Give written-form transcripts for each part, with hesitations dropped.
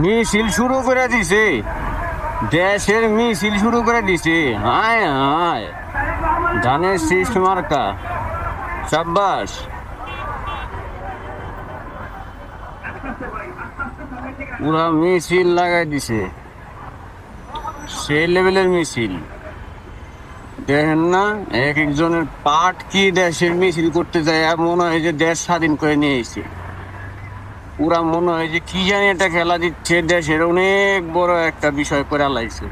মিছিল শুরু করে দিছে, দেশের মিছিল শুরু করে দিছে। হায় হায়, ধানের শীষ মার্কা, সাব্বাস। পুরা মিছিল লাগাই দিছে, সেই লেভেলের মিছিল। দেখেন না, এক একজনের পাট কি দেশের মিছিল করতে যায়, মনে হয় যে দেশ স্বাধীন করে নিয়ে এসে। পুরা মনে হয় যে কি জানি একটা খেলা দিচ্ছে, দেশের অনেক বড় একটা বিষয় করে আলাইছে।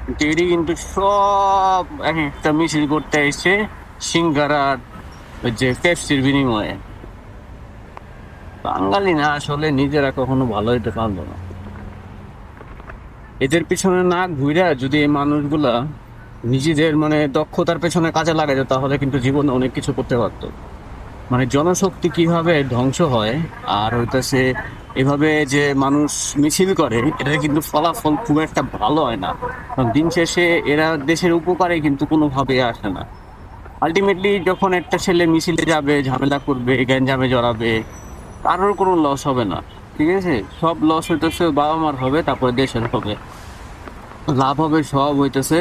কিন্তু এটি কিন্তু সব এক একটা মিছিল করতে এসছে সিঙ্গারার ওই যে পেপসির বিনিময়ে। বাঙালি না আসলে নিজেরা কখনো ভালো হইতে পারলো না। এদের পিছনে না ঘুরে যদি এই মানুষগুলা নিজেদের মানে দক্ষতার পেছনে কাজে লাগাইতো, তাহলে কিন্তু জীবনে অনেক কিছু করতে পারতো। মানে জনশক্তি কিভাবে ধ্বংস হয় আর হইতেছে এভাবে যে মানুষ মিছিল করে, এটা কিন্তু ফলাফল খুব একটা ভালো হয় না। কারণ দিন শেষে এরা দেশের উপকারে কিন্তু কোনোভাবে আসে না। আলটিমেটলি যখন একটা ছেলে মিছিলে যাবে, ঝামেলা করবে, গ্যাঞ্জামে জড়াবে, কারোর কোনো লস হবে না। ঠিক আছে, সব লস হইতেছে বাবা মার হবে, তারপরে দেশের হবে। লাভ হবে সব হইতেছে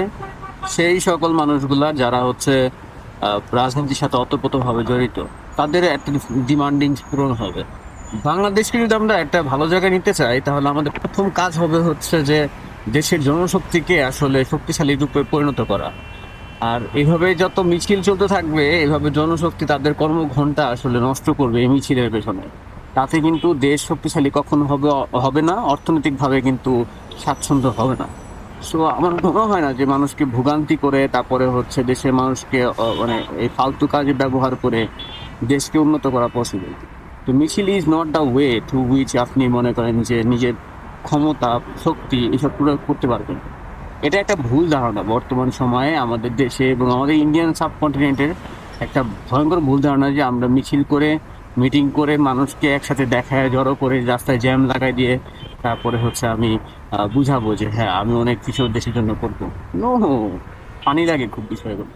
সেই সকল মানুষগুলা যারা হচ্ছে রাজনীতির সাথে ওতপ্রোতভাবে জড়িত। তাদের একটা ডিমান্ডিং পূরণ হবে। বাংলাদেশকে যদি আমরা একটা ভালো জায়গায় নিতে চাই, তাহলে আমাদের প্রথম কাজ হবে হচ্ছে যে দেশের জনশক্তিকে আসলে শক্তিশালী রূপে পরিণত করা। আর এভাবে যত মিছিল চলতে থাকবে, এভাবে জনশক্তি তাদের কর্মঘণ্টা আসলে নষ্ট করবে এই মিছিলের পেছনে। তাতে কিন্তু দেশ শক্তিশালী কখনো হবে না, অর্থনৈতিকভাবে কিন্তু স্বাচ্ছন্দ্য হবে না। সো আমার মনে হয় না যে মানুষকে ভোগান্তি করে তারপরে হচ্ছে দেশের মানুষকে মানে এই ফালতু কাজে ব্যবহার করে দেশকে উন্নত করা পসিবল। তো মিছিল is not the way through which আপনি মনে করেন যে নিজের ক্ষমতা, শক্তি এসব প্রয়োগ করতে পারবেন। এটা একটা ভুল ধারণা বর্তমান সময়ে আমাদের দেশে এবং আমাদের ইন্ডিয়ান সাবকন্টিনেন্টের একটা ভয়ঙ্কর ভুল ধারণা যে আমরা মিছিল করে, মিটিং করে, মানুষকে একসাথে দেখায় জড়ো করে রাস্তায় জ্যাম লাগাই দিয়ে তারপরে হচ্ছে আমি বুঝাবো যে হ্যাঁ আমি অনেক কিছু দেশের জন্য করবো। নো, পানি লাগে খুব বিষয়গুলো।